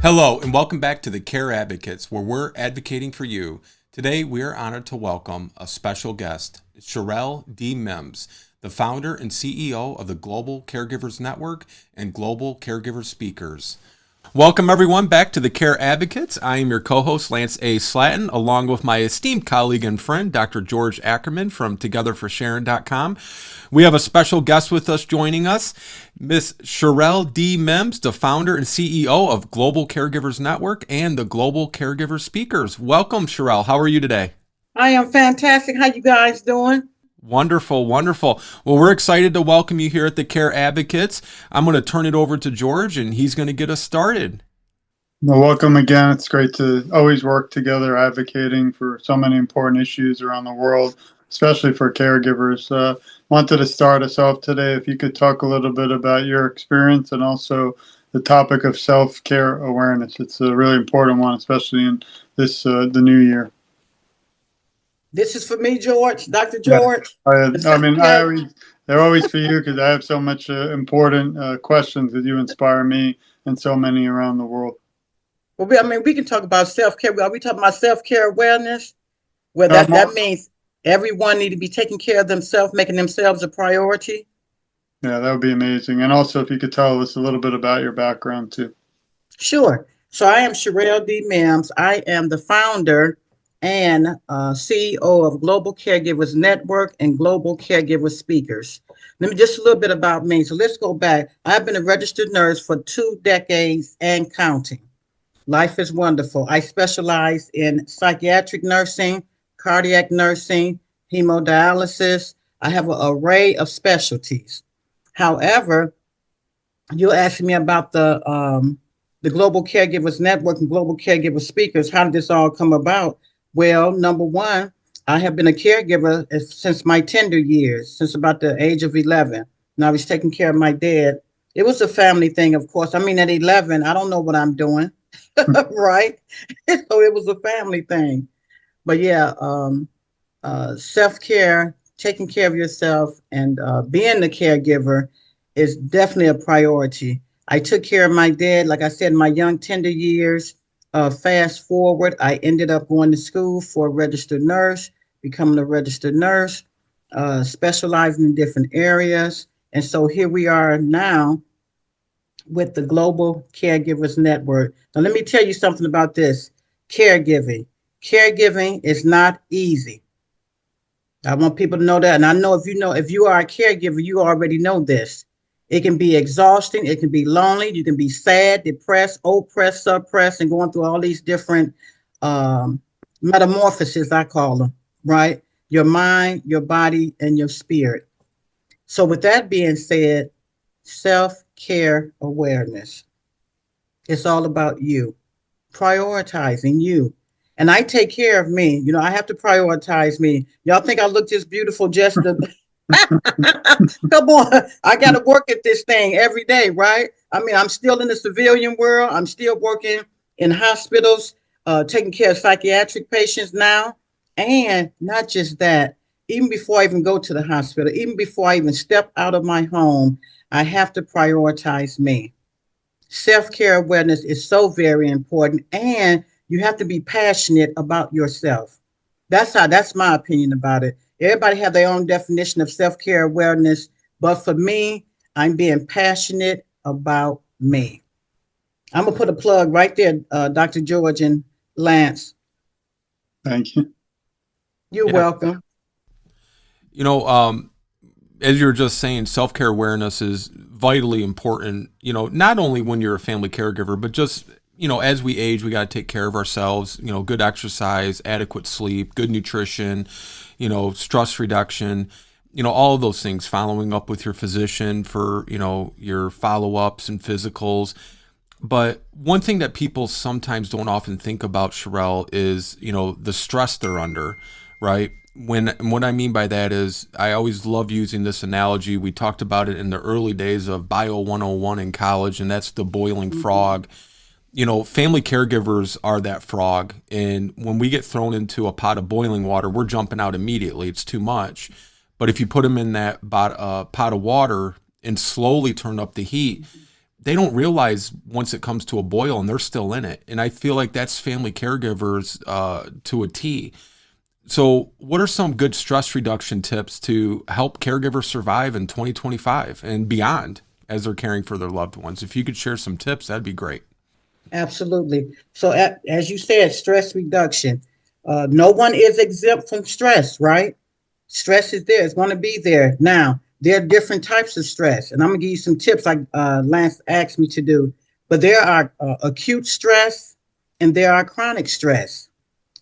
Hello, and welcome back to the Care Advocates, where we're advocating for you. Today, we are honored to welcome a special guest, Sherrell D. Mims, the founder and CEO of the Global Caregivers Network and Global Caregiver Speakers. Welcome, everyone, back to the Care Advocates. I am your co-host, Lance A. Slatton, along with my esteemed colleague and friend, Dr. George Ackerman from togetherforsharon.com. We have a special guest with us joining us, Miss Sherrell D. Mims, the founder and CEO of Global Caregivers Network and the Global Caregiver Speakers. Welcome, Sherrell. How are you today? I am fantastic. How you guys doing? Wonderful, wonderful. Well, we're excited to welcome you here at the Care Advocates. I'm going to turn it over to George, and he's going to get us started. Well, welcome again. It's great to always work together advocating for so many important issues around the world, especially for caregivers. Wanted to start us off today, if you could talk a little bit about your experience and also the topic of self-care awareness. It's a really important one, especially in the new year. This is for me, George, Dr. Yeah, George. they're always for you because I have so much important questions that you inspire me and so many around the world. Well, we can talk about self-care. Are we talking about self-care awareness? Well, that means everyone need to be taking care of themselves, making themselves a priority. Yeah, that would be amazing. And also, if you could tell us a little bit about your background, too. Sure. So I am Sherrell D. Mims. I am the founder and CEO of Global Caregivers Network and Global Caregiver Speakers. Let me just a little bit about me. So let's go back. I've been a registered nurse for 2 decades and counting. Life is wonderful. I specialize in psychiatric nursing, cardiac nursing, hemodialysis. I have an array of specialties. However, you asked me about the Global Caregivers Network and Global Caregiver Speakers. How did this all come about? Well, number one, I have been a caregiver since my tender years, since about the age of 11. And I was taking care of my dad. It was a family thing, of course. I mean, at 11, I don't know what I'm doing, right? So it was a family thing. But yeah, self-care, taking care of yourself and being the caregiver is definitely a priority. I took care of my dad, like I said, in my young tender years. Fast forward, I ended up going to school for a registered nurse, becoming a registered nurse, specializing in different areas. And so here we are now with the Global Caregivers Network. Now, let me tell you something about this. Caregiving. Caregiving is not easy. I want people to know that. And I know if you are a caregiver, you already know this. It can be exhausting. It can be lonely. You can be sad, depressed, oppressed, suppressed, and going through all these different metamorphoses, I call them, right? Your mind, your body, and your spirit. So with that being said, self-care awareness. It's all about you, prioritizing you. And I take care of me. You know, I have to prioritize me. Y'all think I look this beautiful just to come on. I got to work at this thing every day, right? I mean, I'm still in the civilian world. I'm still working in hospitals, taking care of psychiatric patients now. And not just that, even before I even go to the hospital, even before I even step out of my home, I have to prioritize me. Self-care awareness is so very important. And you have to be passionate about yourself. That's my opinion about it. Everybody have their own definition of self-care awareness, but for me, I'm being passionate about me. I'm gonna put a plug right there, Dr. George and Lance. Thank you. You're welcome. You know, as you were just saying, self-care awareness is vitally important, not only when you're a family caregiver, but just, as we age, we got to take care of ourselves, good exercise, adequate sleep, good nutrition, stress reduction, all of those things, following up with your physician for, your follow-ups and physicals. But one thing that people sometimes don't often think about, Sherrell, is, the stress they're under, right? What I mean by that is I always love using this analogy. We talked about it in the early days of Bio 101 in college, and that's the boiling frog. Family caregivers are that frog. And when we get thrown into a pot of boiling water, we're jumping out immediately. It's too much. But if you put them in that pot of water and slowly turn up the heat, they don't realize once it comes to a boil and they're still in it. And I feel like that's family caregivers to a T. So what are some good stress reduction tips to help caregivers survive in 2025 and beyond as they're caring for their loved ones? If you could share some tips, that'd be great. Absolutely. So, as you said, stress reduction. No one is exempt from stress, right? Stress is there. It's going to be there. Now, there are different types of stress, and I'm going to give you some tips like Lance asked me to do. But there are acute stress and there are chronic stress.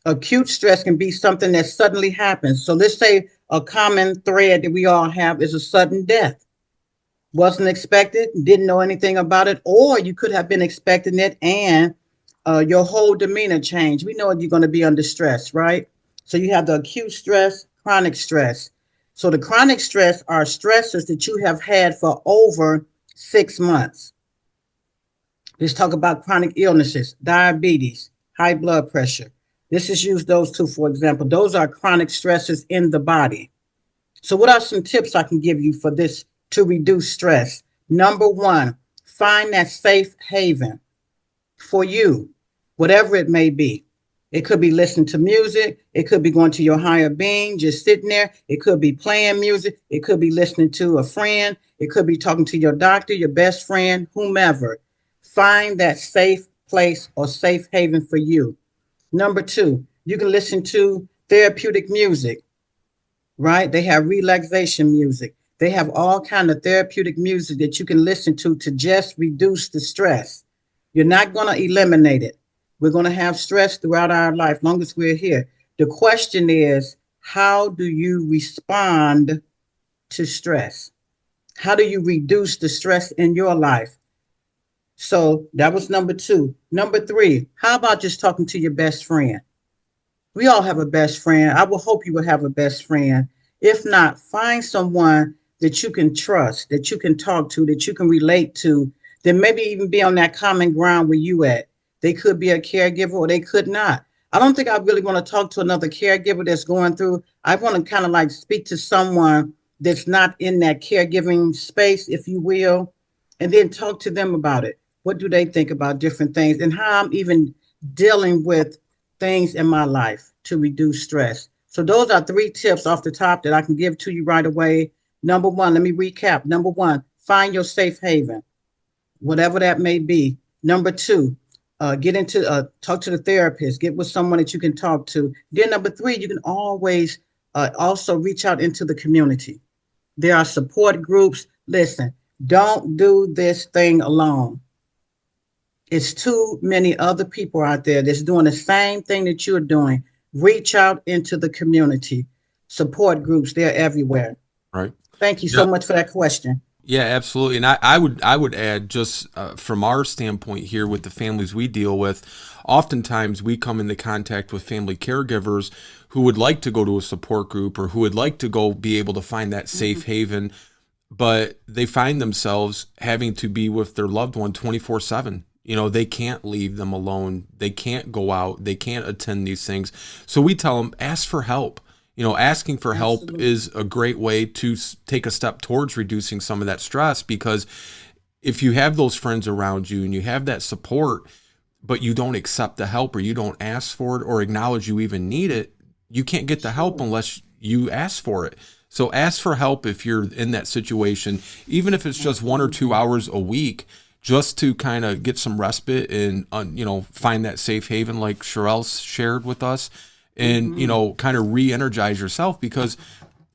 Acute stress can be something that suddenly happens. So let's say a common thread that we all have is a sudden death. Wasn't expected, didn't know anything about it, or you could have been expecting it and your whole demeanor changed. We know you're going to be under stress, right? So you have the acute stress, chronic stress. So the chronic stress are stressors that you have had for over 6 months. Let's talk about chronic illnesses, diabetes, high blood pressure. Let's just use those two, for example. Those are chronic stressors in the body. So what are some tips I can give you for this to reduce stress? Number one, find that safe haven for you, whatever it may be. It could be listening to music. It could be going to your higher being, just sitting there. It could be playing music. It could be listening to a friend. It could be talking to your doctor, your best friend, whomever. Find that safe place or safe haven for you. Number two, you can listen to therapeutic music, right? They have relaxation music. They have all kind of therapeutic music that you can listen to just reduce the stress. You're not going to eliminate it. We're going to have stress throughout our life, long as we're here. The question is, how do you respond to stress? How do you reduce the stress in your life? So that was number two. Number three, how about just talking to your best friend? We all have a best friend. I will hope you will have a best friend. If not, find someone that you can trust, that you can talk to, that you can relate to, that maybe even be on that common ground where you at. They could be a caregiver or they could not. I don't think I really want to talk to another caregiver that's going through. I want to kind of like speak to someone that's not in that caregiving space, if you will, and then talk to them about it. What do they think about different things and how I'm even dealing with things in my life to reduce stress? So those are three tips off the top that I can give to you right away. Number one, let me recap. Number one, find your safe haven, whatever that may be. Number two, talk to the therapist, get with someone that you can talk to. Then number three, you can always also reach out into the community. There are support groups. Listen, don't do this thing alone. It's too many other people out there that's doing the same thing that you're doing. Reach out into the community. Support groups, they're everywhere. Right. Thank you Yeah. so much for that question. Yeah, absolutely. And I would add just from our standpoint here with the families we deal with, oftentimes we come into contact with family caregivers who would like to go to a support group or who would like to go be able to find that safe haven, but they find themselves having to be with their loved one 24/7. They can't leave them alone. They can't go out. They can't attend these things. So we tell them, ask for help. Asking for help Absolutely. is a great way to take a step towards reducing some of that stress, because if you have those friends around you and you have that support, but you don't accept the help or you don't ask for it or acknowledge you even need it, you can't get the help unless you ask for it. So ask for help if you're in that situation, even if it's just 1 or 2 hours a week, just to kind of get some respite and, find that safe haven like Sherrell shared with us, and, kind of re-energize yourself, because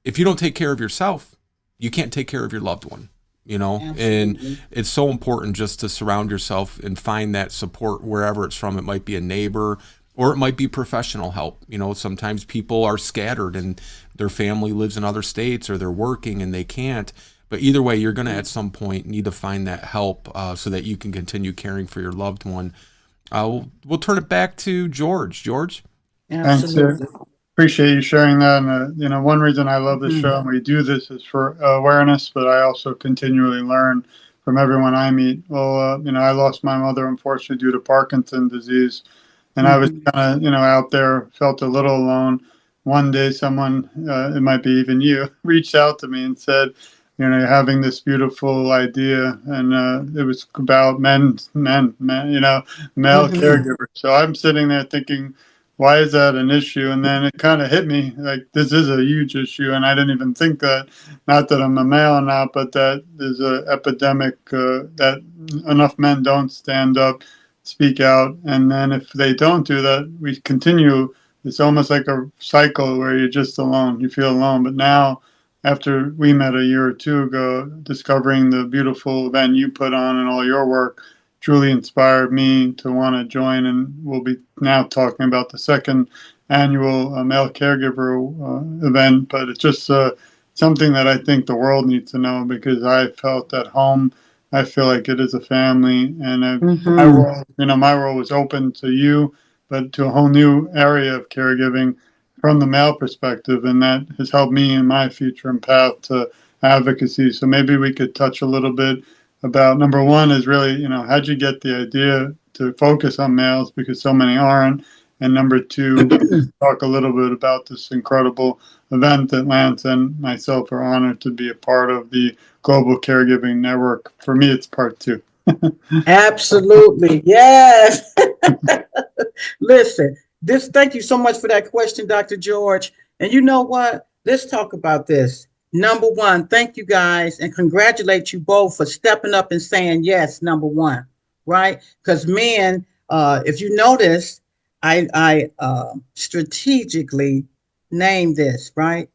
if you don't take care of yourself, you can't take care of your loved one, and Absolutely. it's so important just to surround yourself and find that support wherever it's from. It might be a neighbor or it might be professional help. Sometimes people are scattered and their family lives in other states or they're working and they can't. But either way, you're going to at some point need to find that help so that you can continue caring for your loved one. We'll turn it back to George. George? Thanks. Absolutely. Appreciate you sharing that. And, one reason I love this Mhm. show and we do this is for awareness, but I also continually learn from everyone I meet. Well, I lost my mother, unfortunately, due to Parkinson's disease. And I was Mhm. kind of, out there, felt a little alone. One day, someone, it might be even you, reached out to me and said, you're having this beautiful idea, and it was about men, male Mm-hmm. caregivers. So I'm sitting there thinking, why is that an issue? And then it kind of hit me like this is a huge issue, and I didn't even think that. Not that I'm a male or not, but that there's an epidemic that enough men don't stand up, speak out, and then if they don't do that, we continue. It's almost like a cycle where you're just alone. You feel alone, but now after we met a year or two ago, discovering the beautiful event you put on and all your work truly inspired me to want to join. And we'll be now talking about the second annual male caregiver event. But it's just something that I think the world needs to know because I felt at home. I feel like it is a family, and Mm-hmm. my role was open to you, but to a whole new area of caregiving from the male perspective, and that has helped me in my future and path to advocacy. So maybe we could touch a little bit about number one is really, how'd you get the idea to focus on males because so many aren't, and number two, talk a little bit about this incredible event that Lance and myself are honored to be a part of the Global Caregiving Network. For me, it's part two. Absolutely. Yes. Listen, thank you so much for that question, Dr. George. And you know what? Let's talk about this. Number one, thank you guys and congratulate you both for stepping up and saying yes, number one, right? Because men, if you notice, I strategically named this, right?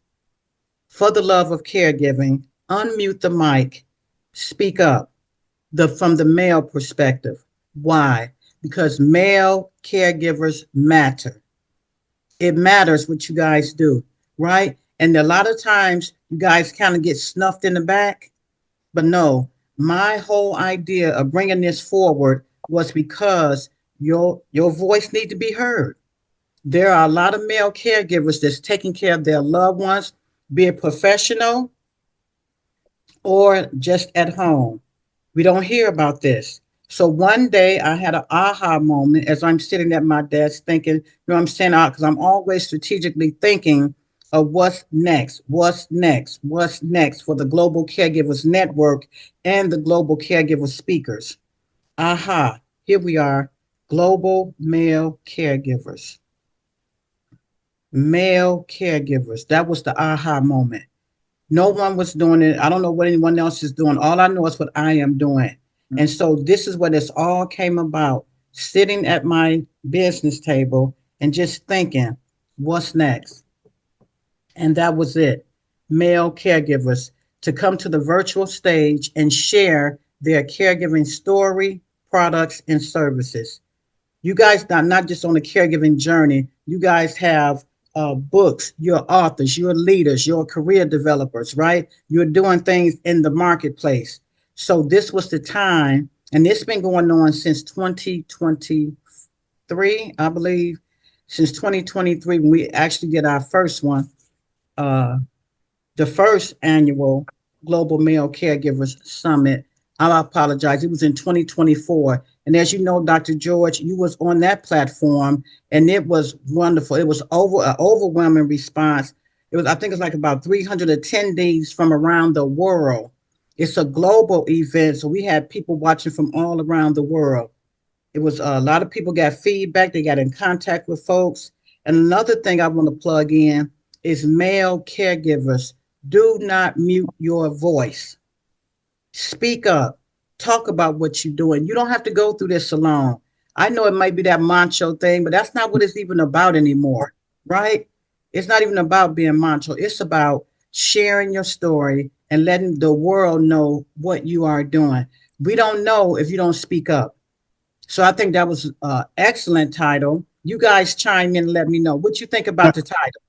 For the love of caregiving, unmute the mic, speak up from the male perspective. Why? Because male caregivers matter. It matters what you guys do, right? And a lot of times you guys kind of get snuffed in the back. But no, my whole idea of bringing this forward was because your voice need to be heard. There are a lot of male caregivers that's taking care of their loved ones, be it professional or just at home. We don't hear about this. So one day I had an aha moment as I'm sitting at my desk thinking, what I'm saying, because I'm always strategically thinking of what's next for the Global Caregivers Network and the Global Caregiver Speakers. Aha, here we are, Global Male Caregivers. Male caregivers. That was the aha moment. No one was doing it. I don't know what anyone else is doing. All I know is what I am doing. And so this is what this all came about, sitting at my business table and just thinking, what's next? And that was it. Male caregivers to come to the virtual stage and share their caregiving story, products, and services. You guys not just on a caregiving journey, you guys have books, you're authors, you're leaders, you're career developers, right? You're doing things in the marketplace. So this was the time, and it's been going on since 2023, I believe, since 2023 when we actually did our first one, uh, the first annual Global Male Caregivers Summit. I apologize. It was in 2024. And as you know, Dr. George, you was on that platform and it was wonderful. It was an overwhelming response. It was, I think it's like about 300 attendees from around the world. It's a global event. So we had people watching from all around the world. It was a lot of people got feedback. They got in contact with folks. And another thing I want to plug in is male caregivers. Do not mute your voice. Speak up. Talk about what you're doing. You don't have to go through this alone. I know it might be that macho thing, but that's not what it's even about anymore, right? It's not even about being macho. It's about sharing your story and letting the world know what you are doing. We don't know if you don't speak up. So I think that was an excellent title. You guys chime in and let me know what you think about the title.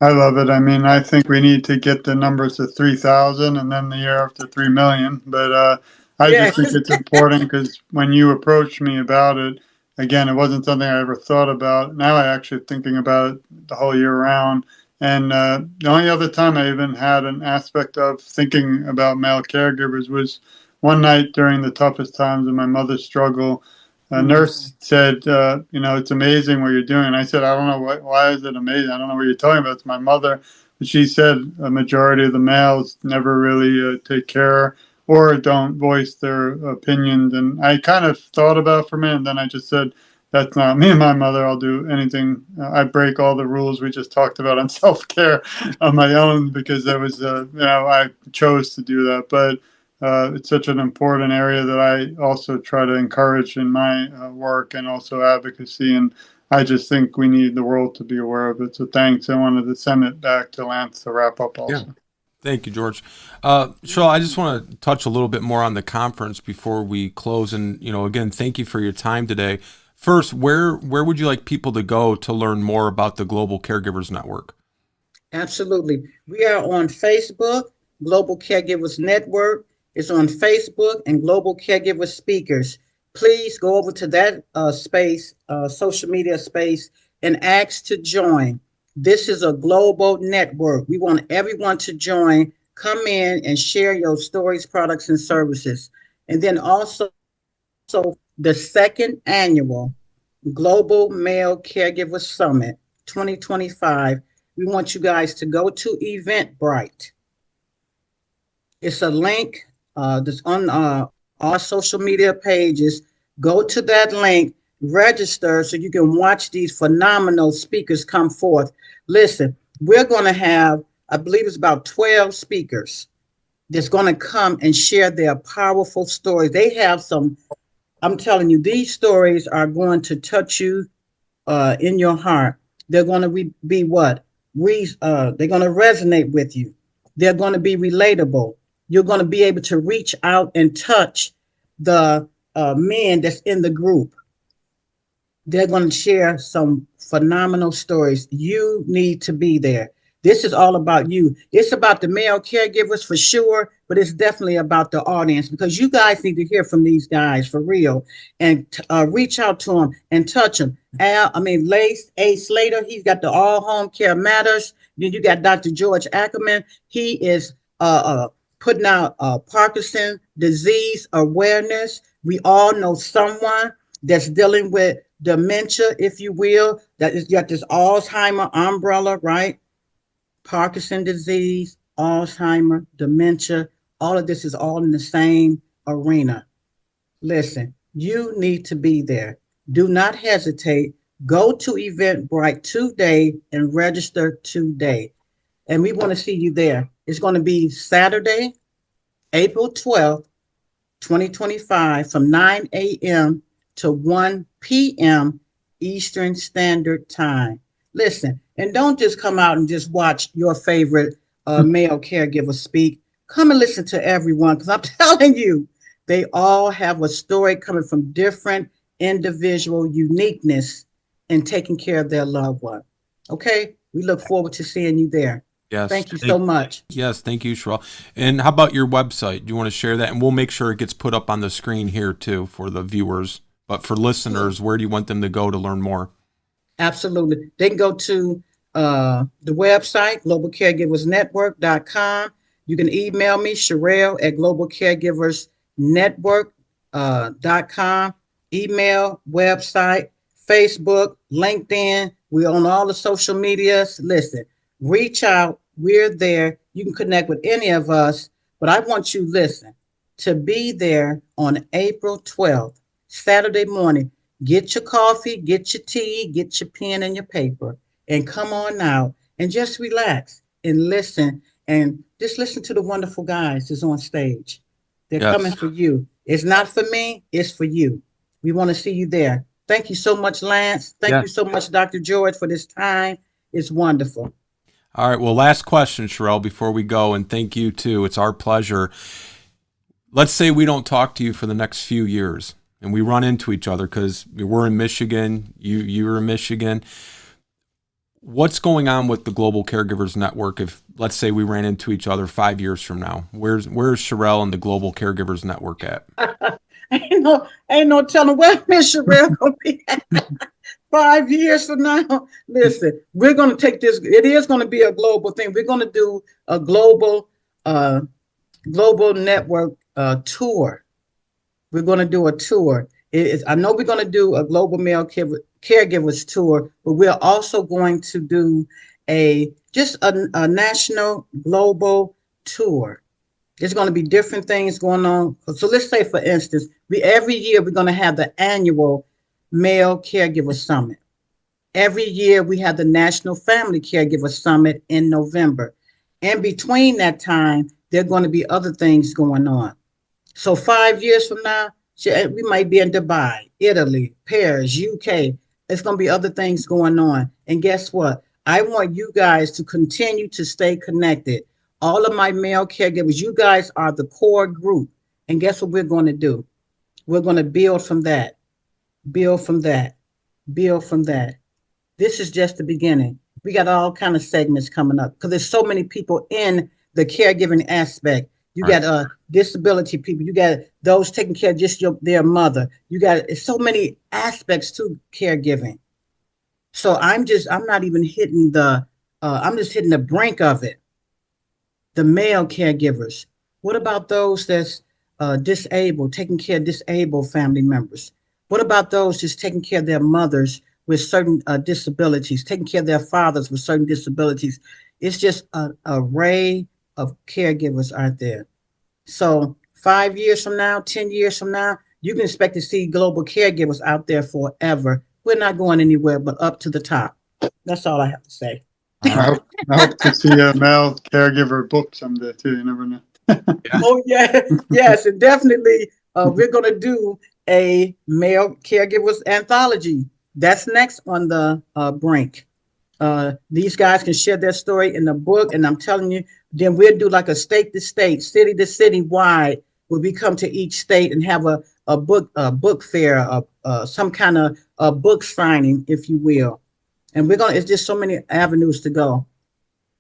I love it. I mean, I think we need to get the numbers to 3,000 and then the year after 3 million. But I Yeah. just think it's important because when you approached me about it, again, it wasn't something I ever thought about. Now I actually thinking about it the whole year round. And the only other time I even had an aspect of thinking about male caregivers was one night during the toughest times of my mother's struggle. A nurse said, it's amazing what you're doing. I said, I don't know why is it amazing? I don't know what you're talking about. It's my mother. she said a majority of the males never really take care or don't voice their opinions. And I kind of thought about for a minute, and then I just said, that's not me and my mother. I'll do anything. I break all the rules we just talked about on self-care on my own because that was, I chose to do that. But it's such an important area that I also try to encourage in my work and also advocacy. And I just think we need the world to be aware of it. So thanks. I wanted to send it back to Lance to wrap up also. Yeah. Thank you, George. Sherrell, I just want to touch a little bit more on the conference before we close. And, again, thank you for your time today. First, where would you like people to go to learn more about the Global Caregivers Network? Absolutely. We are on Facebook, Global Caregivers Network. It's on Facebook and Global Caregiver Speakers. Please go over to that space, social media space, and ask to join. This is a global network. We want everyone to join. Come in and share your stories, products, and services. And then also the second annual Global Male Caregiver Summit 2025. We want you guys to go to Eventbrite. It's a link that's on our social media pages. Go to that link, register so you can watch these phenomenal speakers come forth. Listen, we're going to have, I believe it's about 12 speakers that's going to come and share their powerful stories. They have some, I'm telling you, these stories are going to touch you in your heart. They're going to be what? They're going to resonate with you. They're going to be relatable. You're going to be able to reach out and touch the men that's in the group. They're going to share some phenomenal stories. You need to be there. This is all about you. It's about the male caregivers for sure, but it's definitely about the audience because you guys need to hear from these guys for real and reach out to them and touch them. Lace A. Slater, he's got the All Home Care Matters. Then you got Dr. George Ackerman. He is putting out Parkinson's disease awareness. We all know someone that's dealing with dementia, if you will, that is got this Alzheimer umbrella, right? Parkinson's disease, Alzheimer, dementia, all of this is all in the same arena. Listen, you need to be there. Do not hesitate. Go to Eventbrite today and register today. And we want to see you there. It's going to be Saturday, April 12th, 2025 from 9 a.m. to 1 p.m. Eastern Standard Time. Listen, and don't just come out and just watch your favorite male caregiver speak. Come and listen to everyone because I'm telling you, they all have a story coming from different individual uniqueness in taking care of their loved one. Okay? We look forward to seeing you there. Yes. Thank you so much. Yes, thank you, Sherrell. And how about your website? Do you want to share that? And we'll make sure it gets put up on the screen here too for the viewers. But for listeners, where do you want them to go to learn more? Absolutely. They can go to the website, globalcaregiversnetwork.com. You can email me, Sherrell at globalcaregiversnetwork.com. Email, website, Facebook, LinkedIn. We're on all the social medias. Listen, reach out. We're there. You can connect with any of us. But I want you, to be there on April 12th, Saturday morning. Get your coffee, get your tea, get your pen and your paper, and come on out and just relax and listen. And just listen to the wonderful guys that's on stage. They're coming for you. It's not for me, it's for you. We want to see you there. Thank you so much, Lance. Thank you so much, Dr. George, for this time. It's wonderful. All right. Well, last question, Sherrell, before we go, and thank you too. It's our pleasure. Let's say we don't talk to you for the next few years and we run into each other because we're in Michigan, you're in Michigan. What's going on with the Global Caregivers Network if, let's say, we ran into each other 5 years from now? Where's Sherrell and the Global Caregivers Network at? ain't no telling where Miss Sherrell gonna be at 5 years from now. Listen, we're gonna take this. It is gonna be a global thing. We're gonna do a global network tour. We're gonna do a tour. I know we're gonna do a global male caregivers tour, but we're also going to do a national global tour. There's going to be different things going on. So let's say, for instance, every year we're going to have the annual Male Caregiver Summit. Every year we have the National Family Caregiver Summit in November. And between that time, there are going to be other things going on. So 5 years from now, we might be in Dubai, Italy, Paris, UK. There's going to be other things going on. And guess what? I want you guys to continue to stay connected. All of my male caregivers, you guys are the core group. And guess what we're going to do? We're going to build from that, build from that, build from that. This is just the beginning. We got all kind of segments coming up because there's so many people in the caregiving aspect. You got disability people. You got those taking care of just their mother. You got so many aspects to caregiving. So I'm not even hitting I'm just hitting the brink of it. The male caregivers. What about those that's disabled, taking care of disabled family members? What about those just taking care of their mothers with certain disabilities, taking care of their fathers with certain disabilities? It's just an array of caregivers out there. So 5 years from now, 10 years from now, you can expect to see global caregivers out there forever. We're not going anywhere but up to the top. That's all I have to say. I hope to see a male caregiver book someday too. You never know. Oh yeah, yes, and definitely we're going to do a male caregivers anthology. That's next on the brink. These guys can share their story in the book, and I'm telling you, then we'll do like a state to state, city to city wide, where we come to each state and have a book fair, some kind of book signing, if you will. And it's just so many avenues to go.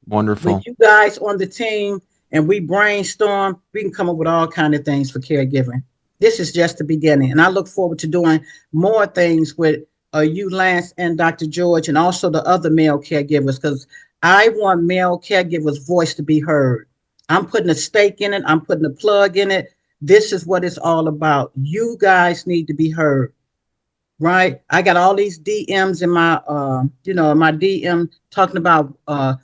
Wonderful. With you guys on the team and we brainstorm, we can come up with all kinds of things for caregiving. This is just the beginning. And I look forward to doing more things with you, Lance, and Dr. George, and also the other male caregivers, because I want male caregivers' voice to be heard. I'm putting a stake in it. I'm putting a plug in it. This is what it's all about. You guys need to be heard, right? I got all these DMs in my, my DM talking about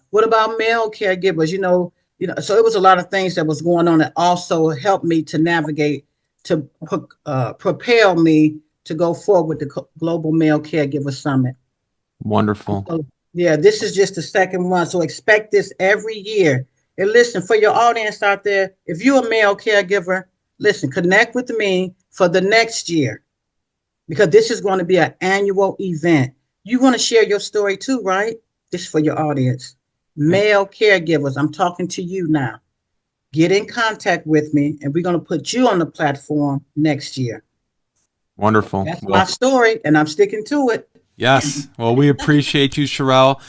what about male caregivers? So it was a lot of things that was going on that also helped me to navigate, to propel me to go forward with the Global Male Caregiver Summit. Wonderful. So, yeah, this is just the second one. So expect this every year. And listen, for your audience out there, if you're a male caregiver, listen, connect with me for the next year, because this is going to be an annual event. You want to share your story too, right? This is for your audience. Male caregivers, I'm talking to you now. Get in contact with me, and we're going to put you on the platform next year. Wonderful. That's my story, and I'm sticking to it. Yes. Well, we appreciate you, Sherrell.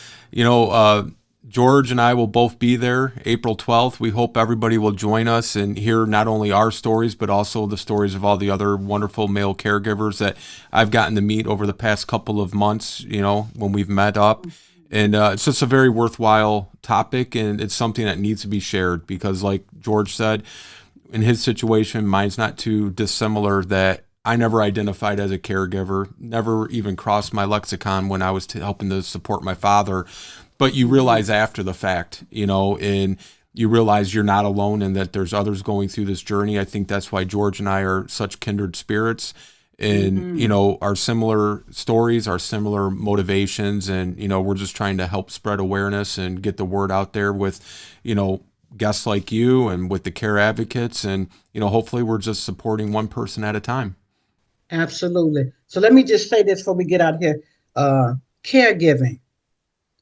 George and I will both be there April 12th. We hope everybody will join us and hear not only our stories, but also the stories of all the other wonderful male caregivers that I've gotten to meet over the past couple of months, when we've met up. And it's just a very worthwhile topic, and it's something that needs to be shared because, like George said, in his situation, mine's not too dissimilar, that I never identified as a caregiver, never even crossed my lexicon when I was helping to support my father. But you realize after the fact, and you realize you're not alone and that there's others going through this journey. I think that's why George and I are such kindred spirits, and, our similar stories, our similar motivations. And, we're just trying to help spread awareness and get the word out there with, guests like you and with the care advocates. And, hopefully we're just supporting one person at a time. Absolutely. So let me just say this before we get out here. Caregiving.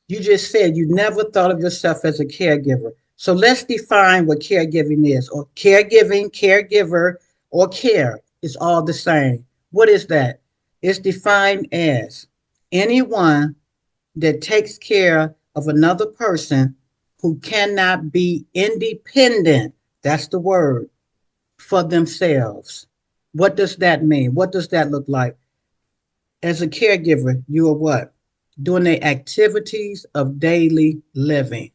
You just said you never thought of yourself as a caregiver. So let's define what caregiving is. Or caregiving, caregiver, or care is all the same. What is that? It's defined as anyone that takes care of another person who cannot be independent. That's the word, for themselves. What does that mean? What does that look like? As a caregiver, you are what? Doing the activities of daily living.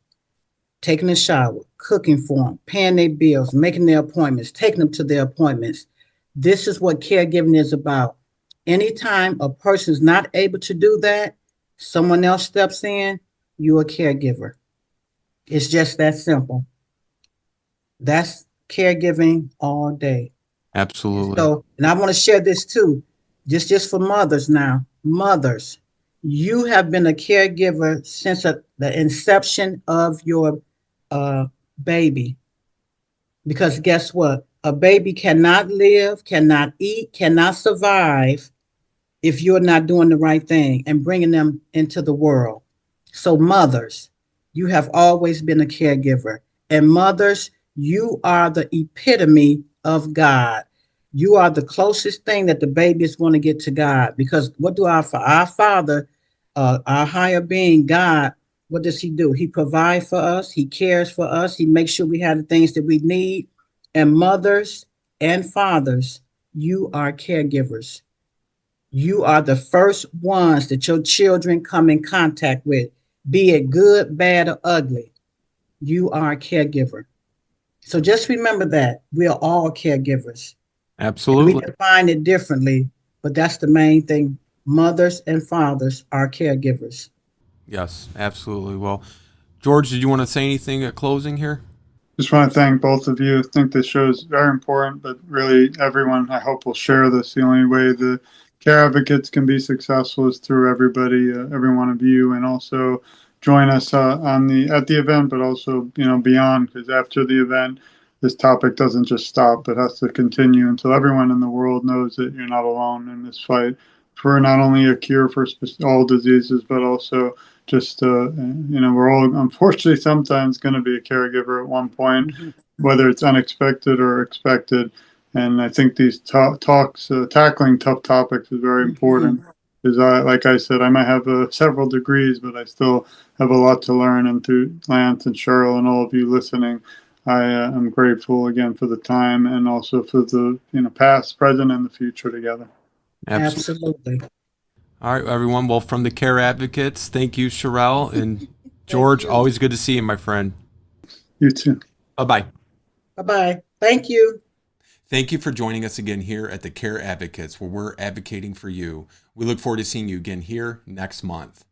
Taking a shower, cooking for them, paying their bills, making their appointments, taking them to their appointments. This is what caregiving is about. Anytime a person is not able to do that, someone else steps in, you're a caregiver. It's just that simple. That's caregiving all day. Absolutely. So, and I want to share this too, just for mothers now. Mothers, you have been a caregiver since the inception of your uh, baby. Because guess what? A baby cannot live, cannot eat, cannot survive if you're not doing the right thing and bringing them into the world. So, mothers, you have always been a caregiver. And mothers, you are the epitome of God. You are the closest thing that the baby is going to get to God. Because what do our Father, our higher being, God, what does He do? He provides for us, He cares for us, He makes sure we have the things that we need. And mothers and fathers, you are caregivers. You are the first ones that your children come in contact with, be it good, bad, or ugly. You are a caregiver. So just remember that we are all caregivers and we Absolutely. define it differently, but that's the main thing. Mothers and fathers are caregivers. Yes, absolutely. Well, George, did you want to say anything at closing here? Just want to thank both of you. I think this show is very important, but really everyone, I hope, will share this. The only way the care advocates can be successful is through everybody, every one of you, and also join us on the at the event, but also beyond, because after the event, this topic doesn't just stop; it has to continue until everyone in the world knows that you're not alone in this fight for not only a cure for all diseases, but also just we're all unfortunately sometimes going to be a caregiver at one point, Mhm. whether it's unexpected or expected. And I think these talks, tackling tough topics, is very important. Mhm. Because like I said, I might have several degrees, but I still have a lot to learn. And through Lance and Sherrell and all of you listening, I am grateful again for the time and also for the past, present, and the future together. Absolutely. Absolutely. All right, everyone. Well, from the Care Advocates, thank you, Sherrell and Thank George. you. Always good to see you, my friend. You too. Bye bye. Bye bye. Thank you. Thank you for joining us again here at the Care Advocates, where we're advocating for you. We look forward to seeing you again here next month.